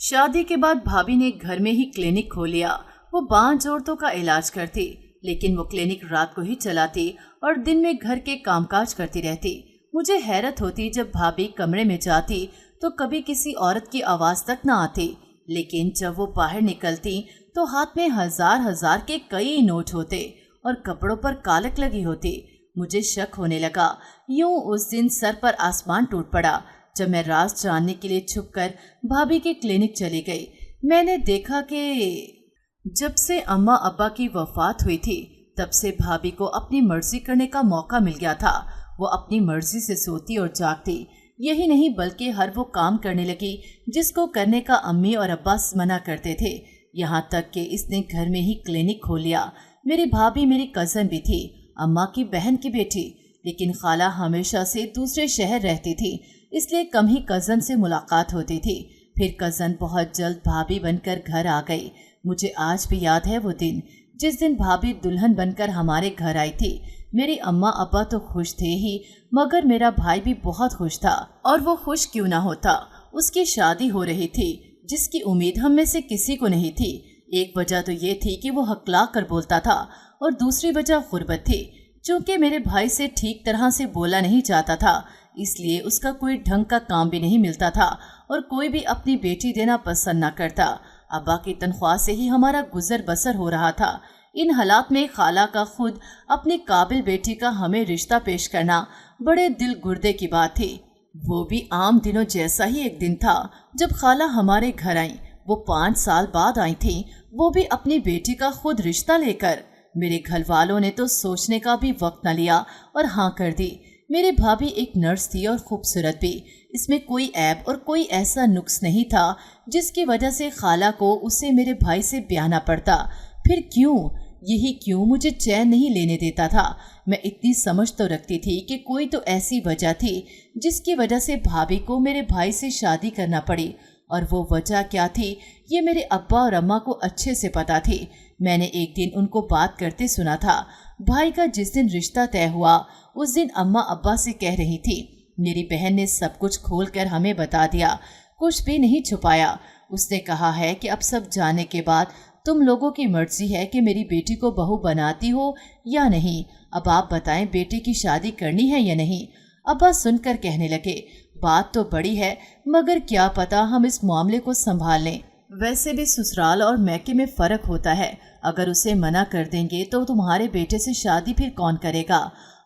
शादी के बाद भाभी ने घर में ही क्लिनिक खोल लिया। वो बांझ औरतों का इलाज करती, लेकिन वो क्लिनिक रात को ही चलाती और दिन में घर के कामकाज करती रहती। मुझे हैरत होती जब भाभी कमरे में जाती तो कभी किसी औरत की आवाज तक न आती, लेकिन जब वो बाहर निकलती तो हाथ में हजार हजार के कई नोट होते और कपड़ों पर कालक लगी होती। मुझे शक होने लगा। यूं उस दिन सर पर आसमान टूट पड़ा जब मैं राज जानने के लिए छुपकर भाभी के क्लिनिक चली गई। मैंने देखा कि जब से अम्मा अब्बा की वफात हुई थी तब से भाभी को अपनी मर्जी करने का मौका मिल गया था। वो अपनी मर्जी से सोती और जागती। यही नहीं बल्कि हर वो काम करने लगी जिसको करने का अम्मी और अब्बा मना करते थे। यहाँ तक कि इसने घर में ही क्लिनिक खोल लिया। मेरी भाभी मेरी कज़न भी थी, अम्मा की बहन की बेटी, लेकिन खाला हमेशा से दूसरे शहर रहती थी, इसलिए कम ही कज़न से मुलाकात होती थी। फिर कज़न बहुत जल्द भाभी बनकर घर आ गई। मुझे आज भी याद है वो दिन, जिस दिन भाभी दुल्हन बनकर हमारे घर आई थी। मेरी अम्मा अब्बा तो खुश थे ही, मगर मेरा भाई भी बहुत खुश था। और वो खुश क्यों ना होता, उसकी शादी हो रही थी जिसकी उम्मीद हम में से किसी को नहीं थी। एक वजह तो ये थी कि वो हकला कर बोलता था और दूसरी वजह गुर्बत थी। चूँकि मेरे भाई से ठीक तरह से बोला नहीं जाता था, इसलिए उसका कोई ढंग का काम भी नहीं मिलता था और कोई भी अपनी बेटी देना पसंद न करता। अब्बा की तनख्वाह से ही हमारा गुजर बसर हो रहा था। इन हालात में खाला का खुद अपनी काबिल बेटी का हमें रिश्ता पेश करना बड़े दिल गुर्दे की बात थी। वो भी आम दिनों जैसा ही एक दिन था जब खाला हमारे घर आई। वो 5 साल बाद आई थी, वो भी अपनी बेटी का खुद रिश्ता लेकर। मेरे घर वालों ने तो सोचने का भी वक्त न लिया और हाँ कर दी। मेरी भाभी एक नर्स थी और खूबसूरत भी। इसमें कोई ऐब और कोई ऐसा नुक्स नहीं था जिसकी वजह से खाला को उसे मेरे भाई से ब्याहना पड़ता। फिर क्यों, यही क्यों मुझे चैन नहीं लेने देता था। मैं इतनी समझ तो रखती थी कि कोई तो ऐसी वजह थी जिसकी वजह से भाभी को मेरे भाई से शादी करना पड़ी। और वो वजह क्या थी ये मेरे अब्बा और अम्मा को अच्छे से पता थी। मैंने एक दिन उनको बात करते सुना था। भाई का जिस दिन रिश्ता तय हुआ उस दिन अम्मा अब्बा से कह रही थी, मेरी बहन ने सब कुछ खोलकर हमें बता दिया, कुछ भी नहीं छुपाया। उसने कहा है कि अब सब जाने के बाद तुम लोगों की मर्जी है कि मेरी बेटी को बहू बनाती हो या नहीं। अब आप बताएं, बेटी की शादी करनी है या नहीं। अब्बा सुनकर कहने लगे, बात तो बड़ी है, मगर क्या पता हम इस मामले को संभाल लें। वैसे भी ससुराल और मैके में फर्क होता है। अगर उसे मना कर देंगे तो तुम्हारे बेटे से शादी फिर कौन करेगा।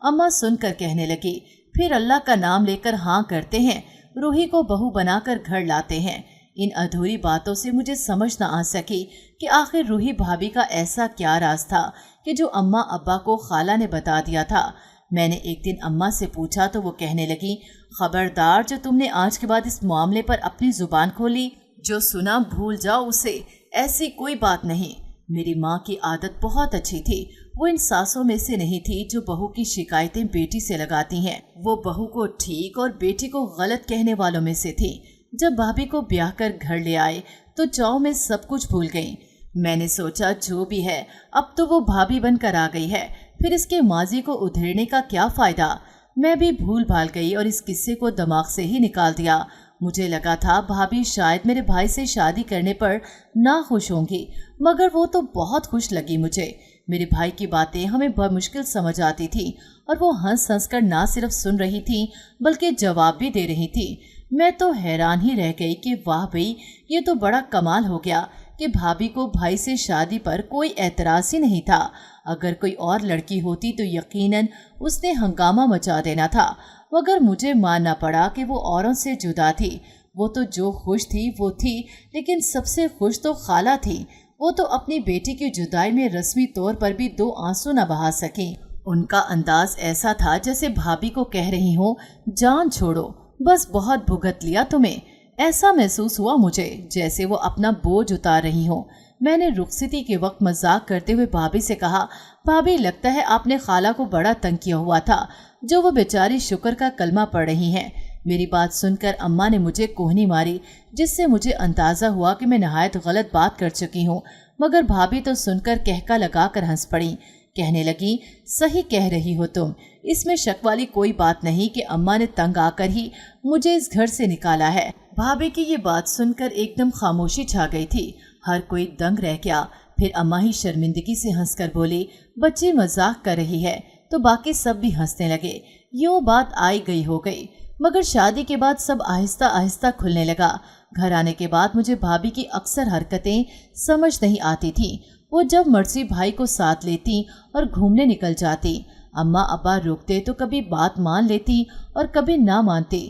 अम्मा सुनकर कहने लगी, फिर अल्लाह का नाम लेकर हाँ करते हैं, रूही को बहू बनाकर घर लाते हैं। इन अधूरी बातों से मुझे समझ न आ सकी कि आखिर रूही भाभी का ऐसा क्या राज था कि जो अम्मा अब्बा को खाला ने बता दिया था। मैंने एक दिन अम्मा से पूछा तो वो कहने लगी, खबरदार, जो तुमने आज के बाद इस मामले पर अपनी जुबान खोली, जो सुना भूल जाओ उसे, ऐसी कोई बात नहीं। मेरी माँ की आदत बहुत अच्छी थी। वो इन सासों में से नहीं थी जो बहू की शिकायतें बेटी से लगाती हैं। वो बहू को ठीक और बेटी को गलत कहने वालों में से थी। जब भाभी को ब्याह कर घर ले आए तो चाव में सब कुछ भूल गई। मैंने सोचा जो भी है अब तो वो भाभी बनकर आ गई है, फिर इसके माजी को उधेड़ने का क्या फायदा। मैं भी भूल भाल गई और इस किस्से को दिमाग से ही निकाल दिया। मुझे लगा था भाभी शायद मेरे भाई से शादी करने पर ना खुश होंगी, मगर वो तो बहुत खुश लगी मुझे। मेरे भाई की बातें हमें बमुश्किल समझ आती थी और वो हंस हंस कर ना सिर्फ सुन रही थी बल्कि जवाब भी दे रही थी। मैं तो हैरान ही रह गई कि वाह भाई, ये तो बड़ा कमाल हो गया कि भाभी को भाई से शादी पर कोई एतराज़ ही नहीं था। अगर कोई और लड़की होती तो यकीनन उसने हंगामा मचा देना था, मगर मुझे मानना पड़ा कि वो औरों से जुदा थी। वो तो जो खुश थी वो थी, लेकिन सबसे खुश तो खाला थी। वो तो अपनी बेटी की जुदाई में रस्मी तौर पर भी 2 आंसू न बहा सकी। उनका अंदाज ऐसा था जैसे भाभी को कह रही हो, जान छोड़ो, बस बहुत भुगत लिया तुम्हें। ऐसा महसूस हुआ मुझे जैसे वो अपना बोझ उतार रही हो। मैंने रुखसती के वक्त मजाक करते हुए भाभी से कहा, भाभी लगता है आपने खाला को बड़ा तंग किया हुआ था, जो वो बेचारी शुक्र का कलमा पढ़ रही हैं। मेरी बात सुनकर अम्मा ने मुझे कोहनी मारी, जिससे मुझे अंदाजा हुआ कि मैं नहायत गलत बात कर चुकी हूँ। मगर भाभी तो सुनकर कहका लगाकर हंस पड़ी। कहने लगी, सही कह रही हो तुम, इसमें शक वाली कोई बात नहीं कि अम्मा ने तंग आकर ही मुझे इस घर से निकाला है। भाभी की ये बात सुनकर एकदम खामोशी छा गई थी। हर कोई दंग रह गया। फिर अम्मा ही शर्मिंदगी से हंसकर बोली, बच्ची मजाक कर रही है। तो बाकी सब भी हंसने लगे। यूं बात आई गई हो गई। मगर शादी के बाद सब आहिस्ता आहिस्ता खुलने लगा। घर आने के बाद मुझे भाभी की अक्सर हरकतें समझ नहीं आती थी। वो जब मर्जी भाई को साथ लेती और घूमने निकल जाती। अम्मा अब्बा रोकते तो कभी बात मान लेती और कभी ना मानती।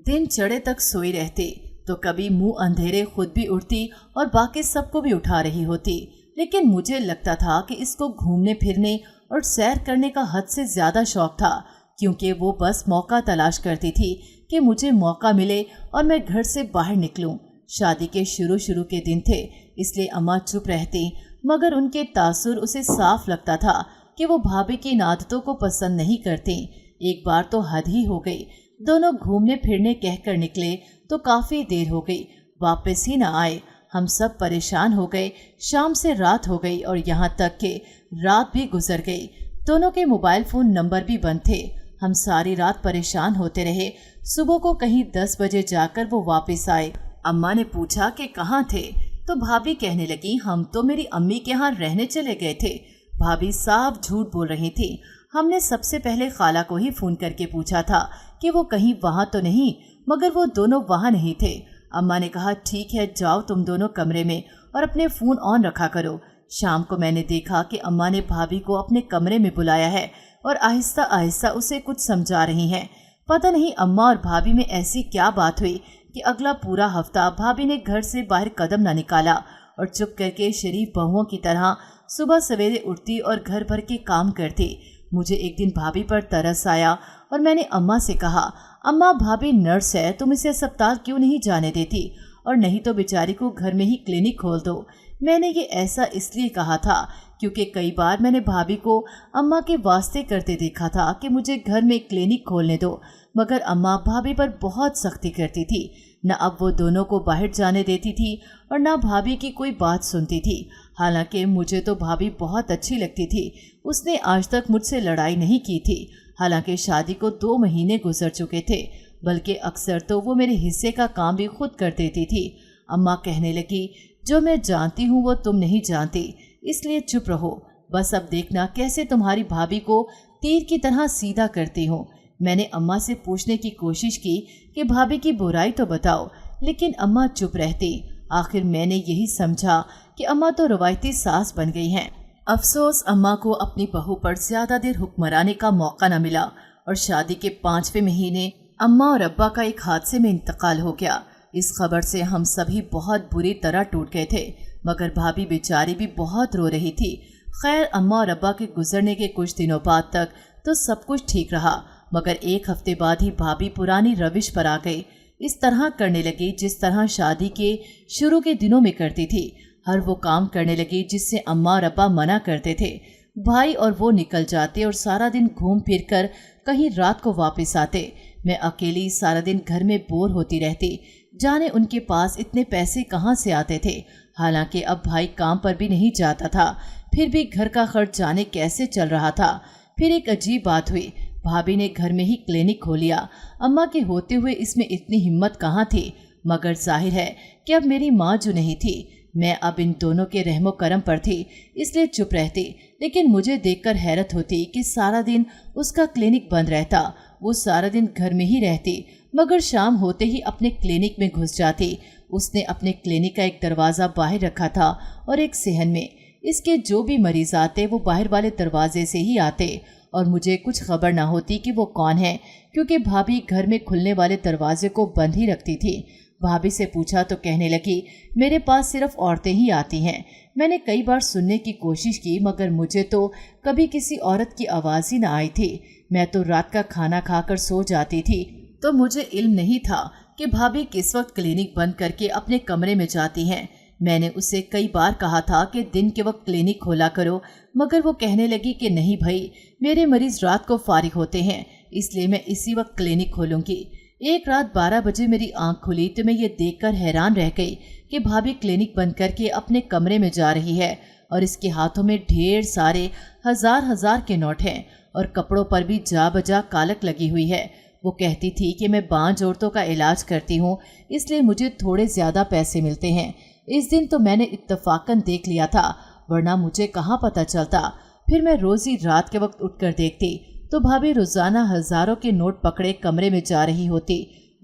दिन चढ़े तक सोई रहती तो कभी मुंह अंधेरे खुद भी उठती और बाकी सबको भी उठा रही होती। लेकिन मुझे लगता था कि इसको घूमने फिरने और सैर करने का हद से ज़्यादा शौक था, क्योंकि वो बस मौका तलाश करती थी कि मुझे मौका मिले और मैं घर से बाहर निकलूं। शादी के शुरू के दिन थे, इसलिए अम्मा चुप रहती, मगर उनके तासुर उसे साफ लगता था कि वो भाभी की इन आदतों को पसंद नहीं करती। एक बार तो हद ही हो गई। दोनों घूमने फिरने कहकर निकले तो काफ़ी देर हो गई, वापस ही न आए। हम सब परेशान हो गए। शाम से रात हो गई और यहाँ तक कि रात भी गुजर गई। दोनों के मोबाइल फ़ोन नंबर भी बंद थे। हम सारी रात परेशान होते रहे। सुबह को कहीं 10 बजे जाकर वो वापस आए। अम्मा ने पूछा कि कहाँ थे, तो भाभी कहने लगी, हम तो मेरी अम्मी के यहाँ रहने चले गए थे। भाभी साफ झूठ बोल रही थी। हमने सबसे पहले खाला को ही फ़ोन करके पूछा था कि वो कहीं वहाँ तो नहीं, मगर वो दोनों वहाँ नहीं थे। अम्मा ने कहा, ठीक है, जाओ तुम दोनों कमरे में और अपने फ़ोन ऑन रखा करो। शाम को मैंने देखा कि अम्मा ने भाभी को अपने कमरे में बुलाया है और आहिस्ता आहिस्ता उसे कुछ समझा रही हैं। पता नहीं अम्मा और भाभी में ऐसी क्या बात हुई कि अगला पूरा हफ्ता भाभी ने घर से बाहर कदम न निकाला और चुप करके शरीफ बहुओं की तरह सुबह सवेरे उठती और घर भर के काम करती। मुझे एक दिन भाभी पर तरस आया और मैंने अम्मा से कहा, अम्मा भाभी नर्स है, तुम इसे अस्पताल क्यों नहीं जाने देती, और नहीं तो बेचारी को घर में ही क्लिनिक खोल दो। मैंने ये ऐसा इसलिए कहा था क्योंकि कई बार मैंने भाभी को अम्मा के वास्ते करते देखा था कि मुझे घर में क्लिनिक खोलने दो, मगर अम्मा भाभी पर बहुत सख्ती करती थी। न अब वो दोनों को बाहर जाने देती थी और न भाभी की कोई बात सुनती थी। हालांकि मुझे तो भाभी बहुत अच्छी लगती थी। उसने आज तक मुझसे लड़ाई नहीं की थी। हालांकि शादी को 2 महीने गुजर चुके थे, बल्कि अक्सर तो वो मेरे हिस्से का काम भी खुद कर देती थी। अम्मा कहने लगी, जो मैं जानती हूँ वो तुम नहीं जानती, इसलिए चुप रहो। बस अब देखना कैसे तुम्हारी भाभी को तीर की तरह सीधा करती हूँ। मैंने अम्मा से पूछने की कोशिश की कि भाभी की बुराई तो बताओ, लेकिन अम्मा चुप रहती। आखिर मैंने यही समझा कि अम्मा तो रवायती सास बन गई हैं। अफसोस अम्मा को अपनी बहू पर ज्यादा देर हुक्मरानी का मौका न मिला और शादी के 5वें महीने अम्मा और अब्बा का एक हादसे में इंतकाल हो गया। इस खबर से हम सभी बहुत बुरी तरह टूट गए थे, मगर भाभी बेचारी भी बहुत रो रही थी। खैर, अम्मा और अब्बा के गुजरने के कुछ दिनों बाद तक तो सब कुछ ठीक रहा, मगर 1 हफ्ते बाद ही भाभी पुरानी रविश पर आ गई। इस तरह करने लगी जिस तरह शादी के शुरू के दिनों में करती थी। हर वो काम करने लगी जिससे अम्मा और अब्बा मना करते थे। भाई और वो निकल जाते और सारा दिन घूम फिर कर कहीं रात को वापस आते। मैं अकेली सारा दिन घर में बोर होती रहती। जाने उनके पास इतने पैसे कहाँ से आते थे। हालांकि अब भाई काम पर भी नहीं जाता था, फिर भी घर का खर्च जाने कैसे चल रहा था। फिर एक अजीब बात हुई, भाभी ने घर में ही क्लिनिक खोल लिया। अम्मा के होते हुए इसमें इतनी हिम्मत कहाँ थी, मगर जाहिर है कि अब मेरी माँ जो नहीं थी, मैं अब इन दोनों के रहमो करम पर थी, इसलिए चुप रहती। लेकिन मुझे देखकर हैरत होती कि सारा दिन उसका क्लिनिक बंद रहता। वो सारा दिन घर में ही रहती, मगर शाम होते ही अपने क्लिनिक में घुस जाती। उसने अपने क्लिनिक का एक दरवाज़ा बाहर रखा था और एक सेहन में। इसके जो भी मरीज आते वो बाहर वाले दरवाजे से ही आते और मुझे कुछ खबर ना होती कि वो कौन है, क्योंकि भाभी घर में खुलने वाले दरवाजे को बंद ही रखती थी। भाभी से पूछा तो कहने लगी, मेरे पास सिर्फ औरतें ही आती हैं। मैंने कई बार सुनने की कोशिश की, मगर मुझे तो कभी किसी औरत की आवाज़ ही ना आई थी। मैं तो रात का खाना खाकर सो जाती थी, तो मुझे इल्म नहीं था कि भाभी किस वक्त क्लिनिक बंद करके अपने कमरे में जाती हैं। मैंने उसे कई बार कहा था कि दिन के वक्त क्लिनिक खोला करो, मगर वो कहने लगी कि नहीं भाई, मेरे मरीज रात को फारिग होते हैं, इसलिए मैं इसी वक्त क्लिनिक खोलूंगी। एक रात 12 बजे मेरी आंख खुली तो मैं ये देखकर हैरान रह गई कि भाभी क्लिनिक बंद करके अपने कमरे में जा रही है और इसके हाथों में ढेर सारे हजार के नोट हैं और कपड़ों पर भी जा बजा कालक लगी हुई है। वो कहती थी कि मैं बांझ औरतों का इलाज करती हूँ, इसलिए मुझे थोड़े ज़्यादा पैसे मिलते हैं। इस दिन तो मैंने इत्तफाकन देख लिया था, वरना मुझे कहाँ पता चलता। फिर मैं रोज़ ही रात के वक्त उठकर देखती तो भाभी रोज़ाना हज़ारों के नोट पकड़े कमरे में जा रही होती।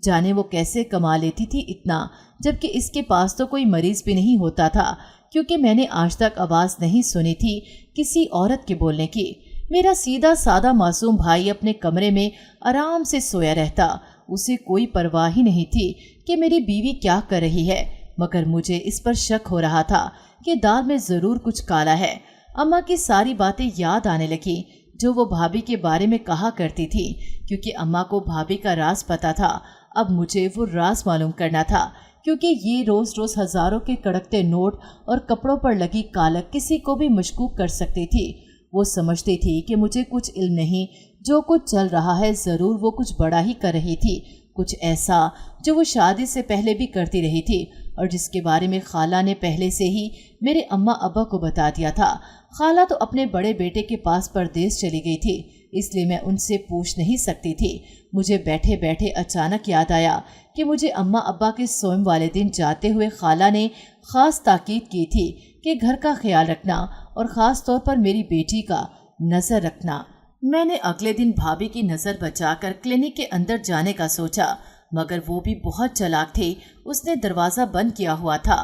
जाने वो कैसे कमा लेती थी इतना, जबकि इसके पास तो कोई मरीज़ भी नहीं होता था, क्योंकि मैंने आज तक आवाज़ नहीं सुनी थी किसी औरत के बोलने की। मेरा सीधा सादा मासूम भाई अपने कमरे में आराम से सोया रहता। उसे कोई परवाह ही नहीं थी कि मेरी बीवी क्या कर रही है, मगर मुझे इस पर शक हो रहा था कि दाल में ज़रूर कुछ काला है। अम्मा की सारी बातें याद आने लगी जो वो भाभी के बारे में कहा करती थी, क्योंकि अम्मा को भाभी का राज पता था। अब मुझे वो राज मालूम करना था, क्योंकि ये रोज़ रोज़ हज़ारों के कड़कते नोट और कपड़ों पर लगी कालक किसी को भी मशकूक कर सकती थी। वो समझती थी कि मुझे कुछ इल्म नहीं, जो कुछ चल रहा है ज़रूर वो कुछ बड़ा ही कर रही थी, कुछ ऐसा जो वो शादी से पहले भी करती रही थी और जिसके बारे में खाला ने पहले से ही मेरे अम्मा अब्बा को बता दिया था। खाला तो अपने बड़े बेटे के पास परदेश चली गई थी, इसलिए मैं उनसे पूछ नहीं सकती थी। मुझे बैठे बैठे अचानक याद आया कि मुझे अम्मा अब्बा के सोम वाले दिन जाते हुए खाला ने ख़ास ताकीद की थी कि घर का ख्याल रखना और ख़ास तौर पर मेरी बेटी का नज़र रखना। मैंने अगले दिन भाभी की नज़र बचाकर क्लिनिक के अंदर जाने का सोचा, मगर वो भी बहुत चालाक थी। उसने दरवाज़ा बंद किया हुआ था।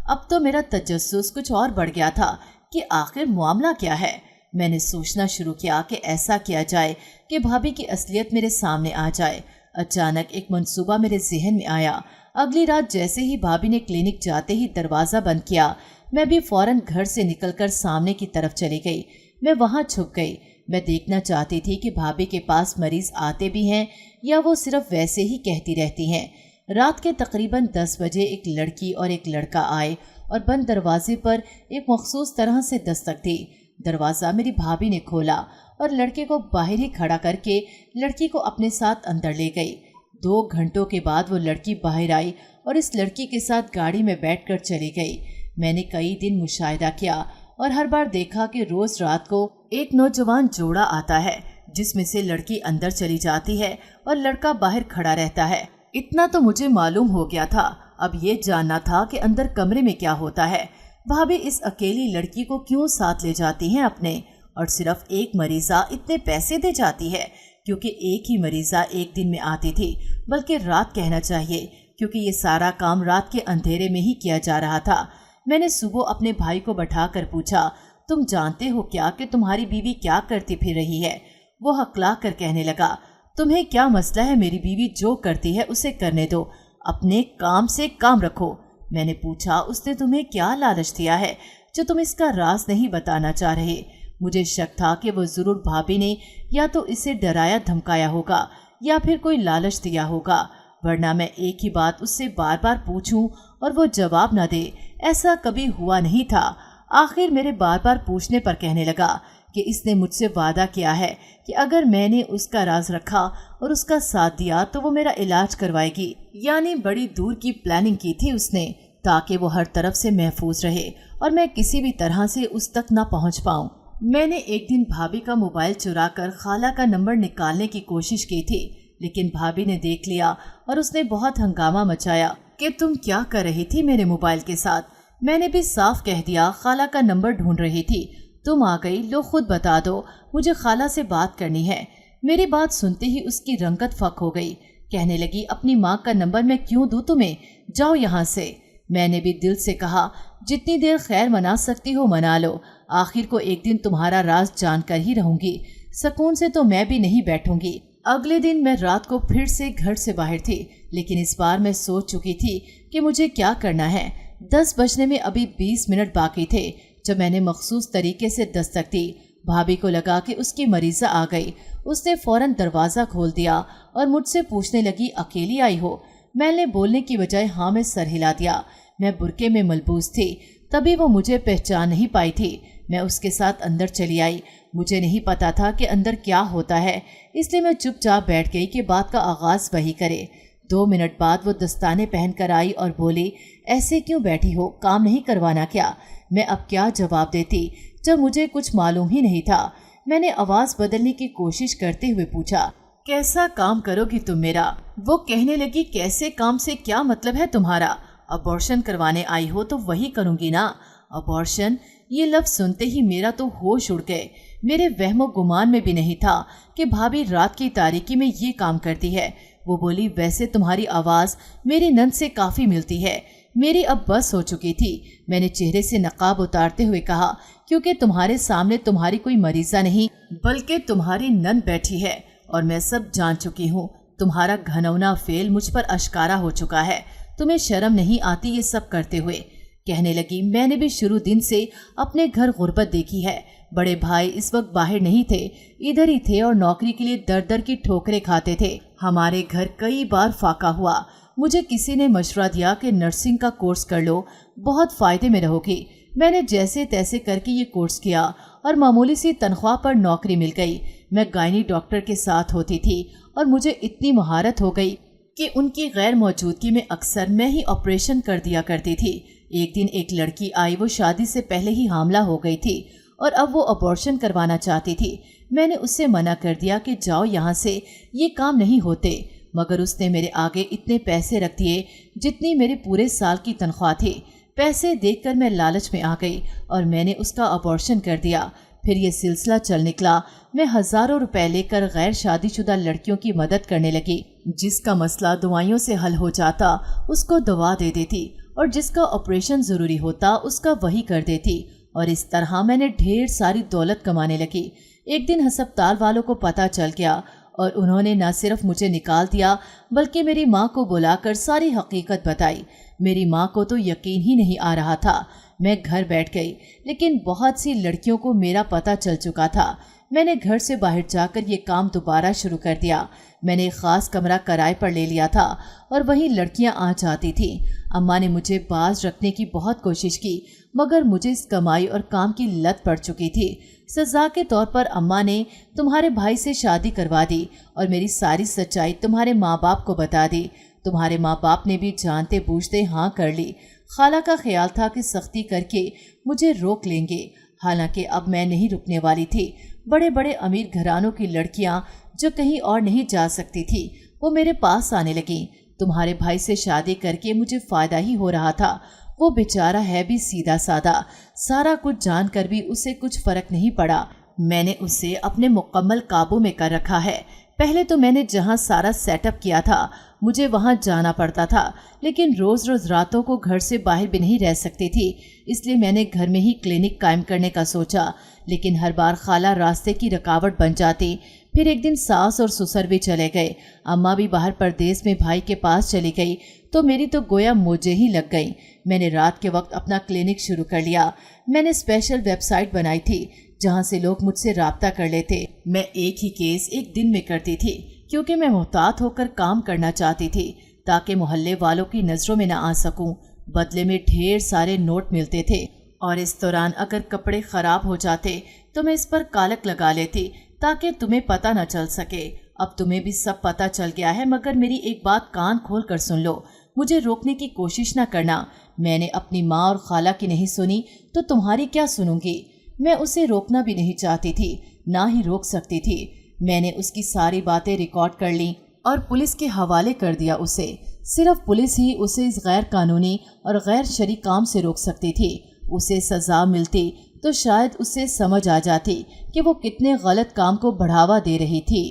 अब तो मेरा तजस्सुस कुछ और बढ़ गया था कि आखिर मामला क्या है। मैंने सोचना शुरू किया कि ऐसा किया जाए कि भाभी की असलियत मेरे सामने आ जाए। अचानक एक मंसूबा मेरे जहन में आया। अगली रात जैसे ही भाभी ने क्लिनिक जाते ही दरवाज़ा बंद किया, मैं भी फौरन घर से निकलकर सामने की तरफ चली गई। मैं वहाँ छुप गई। मैं देखना चाहती थी कि भाभी के पास मरीज़ आते भी हैं या वो सिर्फ वैसे ही कहती रहती हैं। रात के तकरीबन 10 बजे एक लड़की और एक लड़का आए और बंद दरवाजे पर एक मखसूस तरह से दस्तक दी। दरवाज़ा मेरी भाभी ने खोला और लड़के को बाहर ही खड़ा करके लड़की को अपने साथ अंदर ले गई। 2 घंटों के बाद वो लड़की बाहर आई और इस लड़की के साथ गाड़ी में बैठकर चली गई। मैंने कई दिन मुशाहिदा किया और हर बार देखा कि रोज़ रात को एक नौजवान जोड़ा आता है, जिसमें से लड़की अंदर चली जाती है और लड़का बाहर खड़ा रहता है। इतना तो मुझे मालूम हो गया था, अब ये जानना था कि अंदर कमरे में क्या होता है। भाभी इस अकेली लड़की को क्यों साथ ले जाती हैं अपने, और सिर्फ एक मरीज़ा इतने पैसे दे जाती है, क्योंकि एक ही मरीज़ा एक दिन में आती थी, बल्कि रात कहना चाहिए, क्योंकि ये सारा काम रात के अंधेरे में ही किया जा रहा था। मैंने सुबह अपने भाई को बैठाकर पूछा, तुम जानते हो क्या कि तुम्हारी बीवी क्या करती फिर रही है? वो हकला कर कहने लगा, तुम्हें क्या मसला है, मेरी बीवी जो करती है उसे करने दो, अपने काम से काम रखो। मैंने पूछा, उसने तुम्हें क्या लालच दिया है जो तुम इसका राज नहीं बताना चाह रहे? मुझे शक था कि वो ज़रूर भाभी ने या तो इसे डराया धमकाया होगा या फिर कोई लालच दिया होगा, वरना मैं एक ही बात उससे बार बार पूछूं और वो जवाब न दे, ऐसा कभी हुआ नहीं था। आखिर मेरे बार बार पूछने पर कहने लगा कि इसने मुझसे वादा किया है कि अगर मैंने उसका राज रखा और उसका साथ दिया तो वो मेरा इलाज करवाएगी। यानी बड़ी दूर की प्लानिंग की थी उसने, ताकि वो हर तरफ से महफूज रहे और मैं किसी भी तरह से उस तक न पहुंच पाऊं। मैंने एक दिन भाभी का मोबाइल चुराकर खाला का नंबर निकालने की कोशिश की थी, लेकिन भाभी ने देख लिया और उसने बहुत हंगामा मचाया कि तुम क्या कर रही थी मेरे मोबाइल के साथ। मैंने भी साफ कह दिया, खाला का नंबर ढूंढ रही थी, तुम आ गई, लो खुद बता दो, मुझे खाला से बात करनी है। मेरी बात सुनते ही उसकी रंगत फक हो गई। कहने लगी, अपनी माँ का नंबर मैं क्यों दूँ तुम्हें, जाओ यहाँ से। मैंने भी दिल से कहा, जितनी देर खैर मना सकती हो मना लो, आखिर को एक दिन तुम्हारा राज जानकर ही रहूंगी, सुकून से तो मैं भी नहीं बैठूंगी। अगले दिन मैं रात को फिर से घर से बाहर थी, लेकिन इस बार मैं सोच चुकी थी कि मुझे क्या करना है। 10 बजने में अभी 20 मिनट बाकी थे जब मैंने मखसूस तरीके से दस्तक दी। भाभी को लगा कि उसकी मरीज़ा आ गई। उसने फौरन दरवाज़ा खोल दिया और मुझसे पूछने लगी, अकेली आई हो? मैंने बोलने की बजाय हाँ में सर हिला दिया। मैं बुरके में मलबूस थी, तभी वो मुझे पहचान नहीं पाई थी। मैं उसके साथ अंदर चली आई। मुझे नहीं पता था कि अंदर क्या होता है, इसलिए मैं चुपचाप बैठ गई कि बात का आगाज़ वही करे। 2 मिनट बाद वो दस्ताने पहन कर आई और बोली, ऐसे क्यों बैठी हो, काम नहीं करवाना क्या? मैं अब क्या जवाब देती जब मुझे कुछ मालूम ही नहीं था। میں نے آواز بدلنے کی کوشش کرتے ہوئے پوچھا، کیسا کام کرو گی تم میرا؟ وہ کہنے لگی، کیسے کام سے کیا مطلب ہے تمہارا؟ ابورشن کروانے آئی ہو تو وہی کروں گی نا۔ ابورشن، یہ لفظ سنتے ہی میرا تو ہوش اڑ گئے۔ میرے وہم و گمان میں بھی نہیں تھا کہ بھابھی رات کی تاریکی میں یہ کام کرتی ہے۔ وہ بولی، ویسے تمہاری آواز میری نند سے کافی ملتی ہے۔ میری اب بس ہو چکی تھی۔ میں نے چہرے سے نقاب اتارتے ہوئے کہا، کیونکہ تمہارے سامنے تمہاری کوئی مریضہ نہیں بلکہ تمہاری نند بیٹھی ہے اور میں سب جان چکی ہوں۔ تمہارا گھنونا فعل مجھ پر اشکارا ہو چکا ہے۔ تمہیں شرم نہیں آتی یہ سب کرتے ہوئے؟ کہنے لگی، میں نے بھی شروع دن سے اپنے گھر غربت دیکھی ہے۔ بڑے بھائی اس وقت باہر نہیں تھے، ادھر ہی تھے اور نوکری کے لیے در در کی ٹھوکریں کھاتے تھے۔ ہمارے گھر کئی بار فاقہ ہوا۔ مجھے کسی نے مشورہ دیا کہ نرسنگ کا کورس کر لو، بہت فائدے میں رہو گی۔ میں نے جیسے تیسے کر کے یہ کورس کیا اور معمولی سی تنخواہ پر نوکری مل گئی۔ میں گائنی ڈاکٹر کے ساتھ ہوتی تھی اور مجھے اتنی مہارت ہو گئی کہ ان کی غیر موجودگی میں اکثر میں ہی آپریشن کر دیا کرتی تھی۔ ایک دن ایک لڑکی آئی، وہ شادی سے پہلے ہی حاملہ ہو گئی تھی اور اب وہ ابورشن کروانا چاہتی تھی۔ میں نے اس سے منع کر دیا کہ جاؤ یہاں سے، یہ کام نہیں ہوتے، مگر اس نے میرے آگے اتنے پیسے رکھ دیے جتنی میرے پورے سال کی تنخواہ تھی۔ پیسے دیکھ کر میں لالچ میں آ گئی اور میں نے اس کا ابورشن کر دیا۔ پھر یہ سلسلہ چل نکلا۔ میں ہزاروں روپے لے کر غیر شادی شدہ لڑکیوں کی مدد کرنے لگی۔ جس کا مسئلہ دوائیوں سے حل ہو جاتا اس کو دوا دے دیتی اور جس کا آپریشن ضروری ہوتا اس کا وہی کر دیتی، اور اس طرح میں نے ڈھیر ساری دولت کمانے لگی۔ ایک دن ہسپتال والوں کو پتہ چل گیا اور انہوں نے نہ صرف مجھے نکال دیا بلکہ میری ماں کو بلا کر ساری حقیقت بتائی۔ میری ماں کو تو یقین ہی نہیں آ رہا تھا۔ میں گھر بیٹھ گئی، لیکن بہت سی لڑکیوں کو میرا پتہ چل چکا تھا۔ میں نے گھر سے باہر جا کر یہ کام دوبارہ شروع کر دیا۔ میں نے ایک خاص کمرہ کرائے پر لے لیا تھا اور وہیں لڑکیاں آ جاتی تھیں۔ اماں نے مجھے باز رکھنے کی بہت کوشش کی، مگر مجھے اس کمائی اور کام کی لت پڑ چکی تھی۔ سزا کے طور پر اماں نے تمہارے بھائی سے شادی کروا دی اور میری ساری سچائی تمہارے ماں باپ کو بتا دی۔ تمہارے ماں باپ نے بھی جانتے بوجھتے ہاں کر لی۔ خالہ کا خیال تھا کہ سختی کر کے مجھے روک لیں گے، حالانکہ اب میں نہیں رکنے والی تھی۔ بڑے بڑے امیر گھرانوں کی لڑکیاں جو کہیں اور نہیں جا سکتی تھی وہ میرے پاس آنے لگیں۔ تمہارے بھائی سے شادی کر کے مجھے فائدہ ہی ہو رہا تھا۔ وہ بیچارہ ہے بھی سیدھا سادہ، سارا کچھ جان کر بھی اسے کچھ فرق نہیں پڑا۔ میں نے اسے اپنے مکمل قابو میں کر رکھا ہے۔ پہلے تو میں نے جہاں سارا سیٹ اپ کیا تھا مجھے وہاں جانا پڑتا تھا، لیکن روز روز راتوں کو گھر سے باہر بھی نہیں رہ سکتی تھی، اس لیے میں نے گھر میں ہی کلینک قائم کرنے کا سوچا، لیکن ہر بار خالہ راستے کی رکاوٹ بن جاتی۔ پھر ایک دن ساس اور سسر بھی چلے گئے، اماں بھی باہر پردیس میں بھائی کے پاس چلی گئی، تو میری تو گویا موجیں ہی لگ گئیں۔ میں نے رات کے وقت اپنا کلینک شروع کر لیا۔ میں نے اسپیشل ویب سائٹ بنائی تھی جہاں سے لوگ مجھ سے رابطہ کر لیتے۔ میں ایک ہی کیس ایک دن میں کرتی تھی، کیونکہ میں محتاط ہو کر کام کرنا چاہتی تھی تاکہ محلے والوں کی نظروں میں نہ آ سکوں۔ بدلے میں ڈھیر سارے نوٹ ملتے تھے، اور اس دوران اگر کپڑے خراب ہو جاتے تو میں اس پر کالک لگا لیتی تاکہ تمہیں پتہ نہ چل سکے۔ اب تمہیں بھی سب پتہ چل گیا ہے، مگر میری ایک بات کان کھول کر سن لو، مجھے روکنے کی کوشش نہ کرنا۔ میں نے اپنی ماں اور خالہ کی نہیں سنی تو تمہاری کیا سنوں گی؟ میں اسے روکنا بھی نہیں چاہتی تھی، نہ ہی روک سکتی تھی۔ میں نے اس کی ساری باتیں ریکارڈ کر لیں اور پولیس کے حوالے کر دیا اسے۔ صرف پولیس ہی اسے اس غیر قانونی اور غیر شرعی کام سے روک سکتی تھی۔ اسے سزا ملتی تو شاید اسے سمجھ آ جاتی کہ وہ کتنے غلط کام کو بڑھاوا دے رہی تھی۔